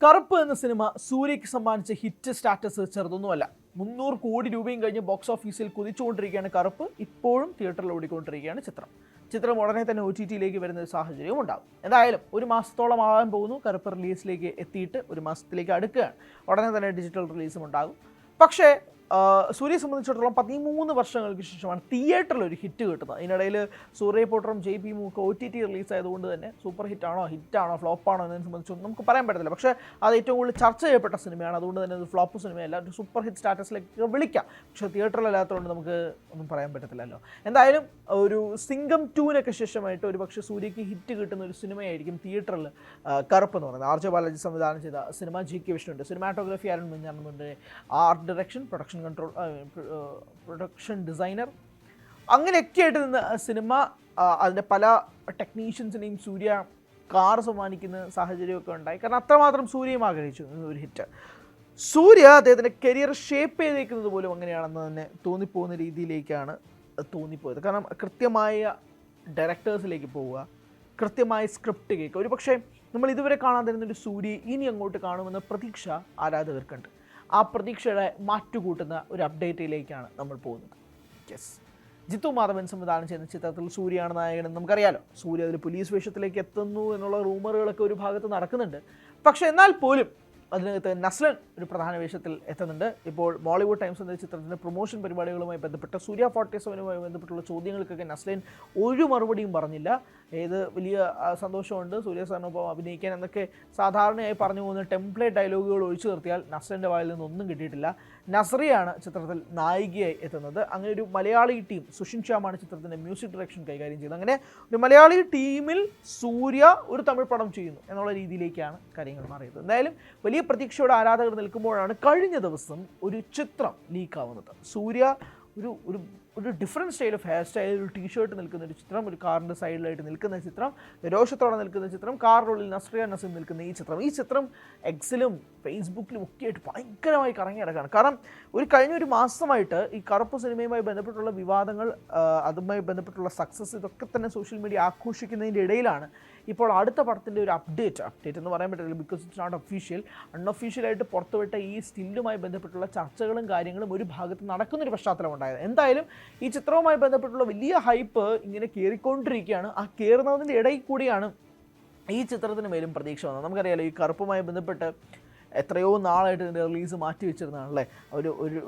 കറുപ്പ് എന്ന സിനിമ സൂര്യയ്ക്ക് സമ്മാനിച്ച ഹിറ്റ് സ്റ്റാറ്റസ് ചെറുതൊന്നുമല്ല. 300 കോടി രൂപയും കഴിഞ്ഞ് ബോക്സ് ഓഫീസിൽ കുതിച്ചുകൊണ്ടിരിക്കുകയാണ് കറുപ്പ്. ഇപ്പോഴും തിയേറ്ററിൽ ഓടിക്കൊണ്ടിരിക്കുകയാണ് ചിത്രം ഉടനെ തന്നെ OTT-യിലേക്ക് വരുന്ന ഒരു സാഹചര്യവും ഉണ്ടാകും. എന്തായാലും ഒരു മാസത്തോളം ആകാൻ പോകുന്നു കറുപ്പ് റിലീസിലേക്ക് എത്തിയിട്ട്. ഒരു മാസത്തിലേക്ക് അടുക്കുകയാണ്. ഉടനെ തന്നെ ഡിജിറ്റൽ റിലീസും ഉണ്ടാകും. പക്ഷേ സൂര്യയെ സംബന്ധിച്ചിടത്തോളം 13 വർഷങ്ങൾക്ക് ശേഷമാണ് തിയേറ്ററിൽ ഒരു ഹിറ്റ് കിട്ടുന്നത്. ഇതിനിടയിൽ സൂര്യ പോട്ടറും JP ഒക്കെ OTT റിലീസ് ആയതുകൊണ്ട് തന്നെ സൂപ്പർ ഹിറ്റാണോ ഫ്ലോപ്പാണോ എന്നതിനെ സംബന്ധിച്ചൊന്നും നമുക്ക് പറയാൻ പറ്റത്തില്ല. പക്ഷേ അത് ഏറ്റവും കൂടുതൽ ചർച്ച ചെയ്യപ്പെട്ട സിനിമയാണ്. അതുകൊണ്ട് തന്നെ അത് ഫ്ലോപ്പ് സിനിമയല്ല, ഒരു സൂപ്പർ ഹിറ്റ് സ്റ്റാറ്റസിലേക്ക് വിളിക്കാം. പക്ഷേ തിയേറ്ററിലല്ലാത്തതുകൊണ്ട് നമുക്ക് ഒന്നും പറയാൻ പറ്റത്തില്ലല്ലോ. എന്തായാലും ഒരു സിംഗം 2-നൊക്കെ ശേഷമായിട്ട് ഒരു പക്ഷേ സൂര്യയ്ക്ക് ഹിറ്റ് കിട്ടുന്ന ഒരു സിനിമയായിരിക്കും തിയേറ്ററിൽ കറുപ്പ് എന്ന് പറയുന്നത്. RJ ബാലാജി സംവിധാനം ചെയ്ത സിനിമ GK വിഷ്ണുണ്ട്. സിനിമാറ്റോഗ്രാഫി അരുൺ മഞ്ഞാറുണ്ട്. ആർട്ട് ഡയറക്ഷൻ, പ്രൊഡക്ഷൻ ഡിസൈനർ, അങ്ങനെയൊക്കെ ആയിട്ട് നിന്ന സിനിമ അതിൻ്റെ പല ടെക്നീഷ്യൻസിനെയും സൂര്യ കാർ സമ്മാനിക്കുന്ന സാഹചര്യമൊക്കെ ഉണ്ടായി. കാരണം അത്രമാത്രം സൂര്യയും ആഗ്രഹിച്ചു ഒരു ഹിറ്റ്. സൂര്യ അദ്ദേഹത്തിൻ്റെ കരിയർ ഷേപ്പ് ചെയ്തേക്കുന്നത് പോലും അങ്ങനെയാണെന്ന് തന്നെ തോന്നിപ്പോകുന്ന രീതിയിലേക്കാണ് തോന്നിപ്പോയത്. കാരണം കൃത്യമായ ഡയറക്ടേഴ്സിലേക്ക് പോവുക, കൃത്യമായ സ്ക്രിപ്റ്റ് കേൾക്കുക. ഒരു പക്ഷേ നമ്മൾ ഇതുവരെ കാണാതിരുന്നൊരു സൂര്യ ഇനി അങ്ങോട്ട് കാണുമെന്ന പ്രതീക്ഷ ആരാധകർക്കുണ്ട്. ആ പ്രതീക്ഷയുടെ മാറ്റുകൂട്ടുന്ന ഒരു അപ്ഡേറ്റിലേക്കാണ് നമ്മൾ പോകുന്നത്. ജിത്തു മാധവൻ സംവിധാനം ചെയ്യുന്ന ചിത്രത്തിൽ സൂര്യയാണ് നായകനെന്ന് നമുക്കറിയാലോ. സൂര്യ അതിൽ പോലീസ് വേഷത്തിലേക്ക് എത്തുന്നു എന്നുള്ള റൂമറുകളൊക്കെ ഒരു ഭാഗത്ത് നടക്കുന്നുണ്ട്. പക്ഷേ എന്നാൽ പോലും അതിനകത്ത് നസ്ലൻ ഒരു പ്രധാന വേഷത്തിൽ എത്തുന്നുണ്ട്. ഇപ്പോൾ മോളിവുഡ് ടൈംസ് എന്ന ചിത്രത്തിൻ്റെ പ്രൊമോഷൻ പരിപാടികളുമായി ബന്ധപ്പെട്ട സൂര്യ 47-മായി ബന്ധപ്പെട്ടുള്ള ചോദ്യങ്ങൾക്കൊക്കെ നസ്ലൻ ഒരു മറുപടിയും പറഞ്ഞില്ല. ഏത് വലിയ സന്തോഷമുണ്ട് സൂര്യ സാറിനൊപ്പം അഭിനയിക്കാൻ എന്നൊക്കെ സാധാരണയായി പറഞ്ഞു പോകുന്ന ടെംപ്ലേറ്റ് ഡയലോഗുകൾ ഒഴിച്ചു നിർത്തിയാൽ നസ്ലൻ്റെ വായിൽ നിന്നൊന്നും കിട്ടിയിട്ടില്ല. നസ്രിയാണ് ചിത്രത്തിൽ നായികയായി എത്തുന്നത്. അങ്ങനെ ഒരു മലയാളി ടീം, സുഷിൻ ശ്യാമാണ് ചിത്രത്തിൻ്റെ മ്യൂസിക് ഡയറക്ഷൻ കൈകാര്യം ചെയ്യുന്നത്. അങ്ങനെ ഒരു മലയാളി ടീമിൽ സൂര്യ ഒരു തമിഴ് പടം ചെയ്യുന്നു എന്നുള്ള രീതിയിലേക്കാണ് കാര്യങ്ങൾ മാറിയത്. എന്തായാലും വലിയ പ്രതീക്ഷയോടെ ആരാധകർ നിൽക്കുമ്പോഴാണ് കഴിഞ്ഞ ദിവസം ഒരു ചിത്രം ലീക്കാവുന്നത്. സൂര്യ ഒരു different style of hair style, ഒരു ടീഷർട്ട് നിൽക്കുന്ന ഒരു ചിത്രം, ഒരു കാറിൻ്റെ സൈഡിലായിട്ട് നിൽക്കുന്ന ചിത്രം, രോഷത്തോടെ നിൽക്കുന്ന ചിത്രം, കാറിനുള്ളിൽ നസ്രിയ നസീം നിൽക്കുന്ന ഈ ചിത്രം എക്സിലും ഫേസ്ബുക്കിലും ഒക്കെ ആയിട്ട് ഭയങ്കരമായി കറങ്ങി നടക്കുകയാണ്. കാരണം കഴിഞ്ഞ ഒരു മാസമായിട്ട് ഈ കറുപ്പ് സിനിമയുമായി ബന്ധപ്പെട്ടുള്ള വിവാദങ്ങൾ, അതുമായി ബന്ധപ്പെട്ടുള്ള സക്സസ്, ഇതൊക്കെ തന്നെ സോഷ്യൽ മീഡിയ ആഘോഷിക്കുന്നതിൻ്റെ ഇടയിലാണ് ഇപ്പോൾ അടുത്ത പടത്തിൻ്റെ ഒരു അപ്ഡേറ്റ് എന്ന് പറയാൻ പറ്റില്ല, ബിക്കോസ് ഇറ്റ്സ് നോട്ട് ഒഫീഷ്യൽ. അൺഒഫീഷ്യലായിട്ട് പുറത്തുവിട്ട ഈ സ്റ്റില്ലുമായി ബന്ധപ്പെട്ടുള്ള ചർച്ചകളും കാര്യങ്ങളും ഒരു ഭാഗത്ത് നടക്കുന്നൊരു പശ്ചാത്തലം ഉണ്ടായത്. എന്തായാലും ഈ ചിത്രവുമായി ബന്ധപ്പെട്ടുള്ള വലിയ ഹൈപ്പ് ഇങ്ങനെ കയറിക്കൊണ്ടിരിക്കുകയാണ്. ആ കയറുന്നതിൻ്റെ ഇടയിൽ കൂടിയാണ് ഈ ചിത്രത്തിന് മേലും പ്രതീക്ഷ വന്നത്. നമുക്കറിയാലോ, ഈ കറുപ്പുമായി ബന്ധപ്പെട്ട് എത്രയോ നാളായിട്ട് ഇതിൻ്റെ റിലീസ് മാറ്റി വെച്ചിരുന്നതാണല്ലേ.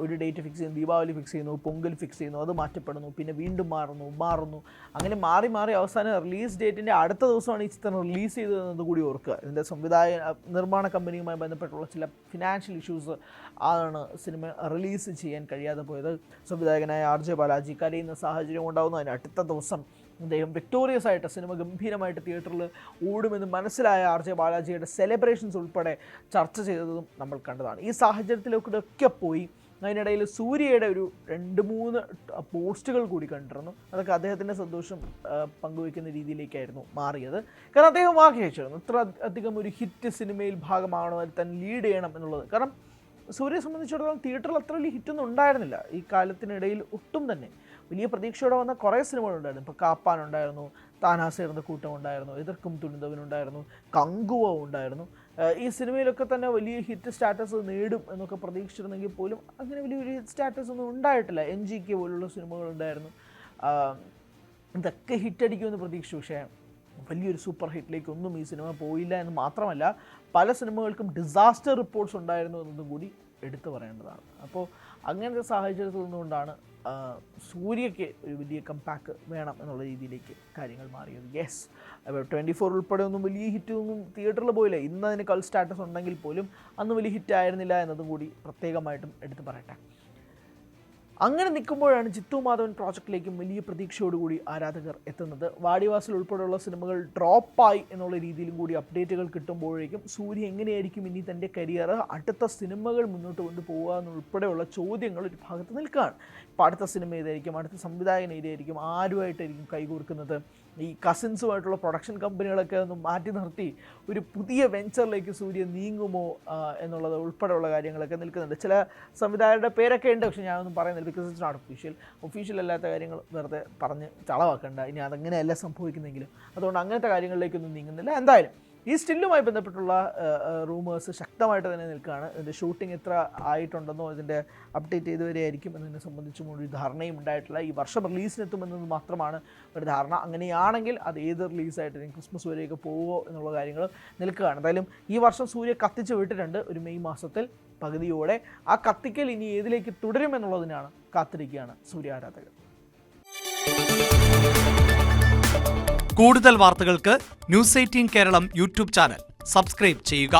ഒരു ഡേറ്റ് ഫിക്സ് ചെയ്യുന്നു, ദീപാവലി ഫിക്സ് ചെയ്യുന്നു, പൊങ്കൽ ഫിക്സ് ചെയ്യുന്നു, അത് മാറ്റപ്പെടുന്നു, പിന്നെ വീണ്ടും മാറുന്നു. അങ്ങനെ മാറി അവസാനം റിലീസ് ഡേറ്റിൻ്റെ അടുത്ത ദിവസമാണ് ഈ ചിത്രം റിലീസ് ചെയ്തതെന്നത് കൂടി ഓർക്കുക. ഇതിൻ്റെ നിർമ്മാണ കമ്പനിയുമായി ബന്ധപ്പെട്ടുള്ള ചില ഫിനാൻഷ്യൽ ഇഷ്യൂസ് ആണ് സിനിമ റിലീസ് ചെയ്യാൻ കഴിയാതെ പോയത്. സംവിധായകനായ RJ ബാലാജി കരയുന്ന സാഹചര്യം ഉണ്ടാകുന്നു. അതിന് അടുത്ത ദിവസം അദ്ദേഹം വിക്ടോറിയസ് ആയിട്ട് സിനിമ ഗംഭീരമായിട്ട് തിയേറ്ററിൽ ഓടുമെന്ന് മനസ്സിലായ RJ ബാലാജിയുടെ സെലിബ്രേഷൻസ് ഉൾപ്പെടെ ചർച്ച ചെയ്തതും നമ്മൾ കണ്ടതാണ്. ഈ സാഹചര്യത്തിലൊക്കെ പോയി അതിനിടയിൽ സൂര്യയുടെ ഒരു 2-3 പോസ്റ്റുകൾ കൂടി കണ്ടിരുന്നു. അതൊക്കെ അദ്ദേഹത്തിൻ്റെ സന്തോഷം പങ്കുവയ്ക്കുന്ന രീതിയിലേക്കായിരുന്നു മാറിയത്. കാരണം അദ്ദേഹം ആഗ്രഹിച്ചിരുന്നു ഇത്ര അധികം ഒരു ഹിറ്റ് സിനിമയിൽ ഭാഗമാകണം, അതിൽ തന്നെ ലീഡ് ചെയ്യണം എന്നുള്ളത്. കാരണം സൂര്യയെ സംബന്ധിച്ചിടത്തോളം തിയേറ്ററിൽ അത്ര വലിയ ഹിറ്റൊന്നും ഉണ്ടായിരുന്നില്ല ഈ കാലത്തിനിടയിൽ. ഒട്ടും തന്നെ വലിയ പ്രതീക്ഷയോടെ വന്ന കുറേ സിനിമകളുണ്ടായിരുന്നു. ഇപ്പോൾ കാപ്പാൻ ഉണ്ടായിരുന്നു, താനാസേർന്ന കൂട്ടം ഉണ്ടായിരുന്നു, എതിർക്കും തുണിന്തവനുണ്ടായിരുന്നു, കങ്കുവ ഉണ്ടായിരുന്നു. ഈ സിനിമയിലൊക്കെ തന്നെ വലിയ ഹിറ്റ് സ്റ്റാറ്റസ് നേടും എന്നൊക്കെ പ്രതീക്ഷിച്ചിരുന്നെങ്കിൽ പോലും അങ്ങനെ വലിയൊരു ഹിറ്റ് സ്റ്റാറ്റസ് ഒന്നും ഉണ്ടായിട്ടില്ല. NGK പോലുള്ള സിനിമകളുണ്ടായിരുന്നു. ഇതൊക്കെ ഹിറ്റടിക്കുമെന്ന് പ്രതീക്ഷിച്ചു. പക്ഷേ വലിയൊരു സൂപ്പർ ഹിറ്റിലേക്കൊന്നും ഈ സിനിമ പോയില്ല എന്ന് മാത്രമല്ല, പല സിനിമകൾക്കും ഡിസാസ്റ്റർ റിപ്പോർട്ട്സ് ഉണ്ടായിരുന്നു എന്നതും കൂടി എടുത്തു പറയേണ്ടതാണ്. അപ്പോൾ അങ്ങനത്തെ സാഹചര്യത്തിൽ നിന്നുകൊണ്ടാണ് സൂര്യയ്ക്ക് ഒരു വലിയ കംബാക്ക് വേണം എന്നുള്ള രീതിയിലേക്ക് കാര്യങ്ങൾ മാറിയത്. അപ്പോൾ 24 ഉൾപ്പെടെ ഒന്നും വലിയ ഹിറ്റൊന്നും തിയേറ്ററിൽ പോയില്ല. ഇന്ന് അതിന് കൾട്ട് സ്റ്റാറ്റസ് ഉണ്ടെങ്കിൽ പോലും അന്ന് വലിയ ഹിറ്റായിരുന്നില്ല എന്നതും കൂടി പ്രത്യേകമായിട്ടും എടുത്തു പറയട്ടെ. അങ്ങനെ നിൽക്കുമ്പോഴാണ് ജിത്തു മാധവൻ പ്രോജക്റ്റിലേക്കും വലിയ പ്രതീക്ഷയോടുകൂടി ആരാധകർ എത്തുന്നത്. വാടിവാസൽ ഉൾപ്പെടെയുള്ള സിനിമകൾ ഡ്രോപ്പായി എന്നുള്ള രീതിയിലും കൂടി അപ്ഡേറ്റുകൾ കിട്ടുമ്പോഴേക്കും സൂര്യ എങ്ങനെയായിരിക്കും ഇനി തൻ്റെ കരിയർ, അടുത്ത സിനിമകൾ മുന്നോട്ട് കൊണ്ടുപോകുക എന്നുൾപ്പെടെയുള്ള ചോദ്യങ്ങൾ ഒരു ഭാഗത്ത് നിൽക്കുകയാണ്. ഇപ്പോൾ അടുത്ത സിനിമ ഏതായിരിക്കും, അടുത്ത സംവിധായകൻ ഏതായിരിക്കും, ആരുമായിട്ടായിരിക്കും കൈകോർക്കുന്നത്, ഈ കസിൻസുമായിട്ടുള്ള പ്രൊഡക്ഷൻ കമ്പനികളൊക്കെ ഒന്ന് മാറ്റി നിർത്തി ഒരു പുതിയ വെഞ്ചറിലേക്ക് സൂര്യ നീങ്ങുമോ എന്നുള്ളത് ഉൾപ്പെടെയുള്ള കാര്യങ്ങളൊക്കെ നിൽക്കുന്നുണ്ട്. ചില സംവിധായകരുടെ പേരൊക്കെ ഉണ്ട്, പക്ഷേ ഞാനൊന്നും പറയുന്നില്ല, ബിക്കോസ് ഇറ്റ്സ് നോട്ട് ഒഫീഷ്യൽ അല്ലാത്ത കാര്യങ്ങൾ വെറുതെ പറഞ്ഞ് ചളവാക്കണ്ട. ഇനി അതങ്ങനെയല്ല സംഭവിക്കുന്നെങ്കിലും അതുകൊണ്ട് അങ്ങനത്തെ കാര്യങ്ങളിലേക്കൊന്നും നീങ്ങുന്നില്ല. എന്തായാലും ഈ സ്റ്റില്ലുമായി ബന്ധപ്പെട്ടുള്ള റൂമേഴ്സ് ശക്തമായിട്ട് തന്നെ നിൽക്കുകയാണ്. ഇതിൻ്റെ ഷൂട്ടിംഗ് എത്ര ആയിട്ടുണ്ടെന്നോ ഇതിൻ്റെ അപ്ഡേറ്റ് ചെയ്തുവരെയായിരിക്കും എന്നതിനെ സംബന്ധിച്ചും ഒരു ധാരണയും ഉണ്ടായിട്ടില്ല. ഈ വർഷം റിലീസിനെത്തുമെന്നത് മാത്രമാണ് ഒരു ധാരണ. അങ്ങനെയാണെങ്കിൽ അത് ഏത് റിലീസായിട്ട് ക്രിസ്മസ് വരെയൊക്കെ പോവുമോ എന്നുള്ള കാര്യങ്ങൾ നിൽക്കുകയാണ്. എന്തായാലും ഈ വർഷം സൂര്യ കത്തിച്ച് വിട്ടിട്ടുണ്ട് ഒരു മെയ് മാസത്തിൽ പകുതിയോടെ. ആ കത്തിക്കൽ ഇനി ഏതിലേക്ക് തുടരുമെന്നുള്ളതിനാണ് കാത്തിരിക്കുകയാണ് സൂര്യ ആരാധകർ. കൂടുതൽ വാർത്തകൾക്ക് news 18 Keralam YouTube channel subscribe ചെയ്യുക.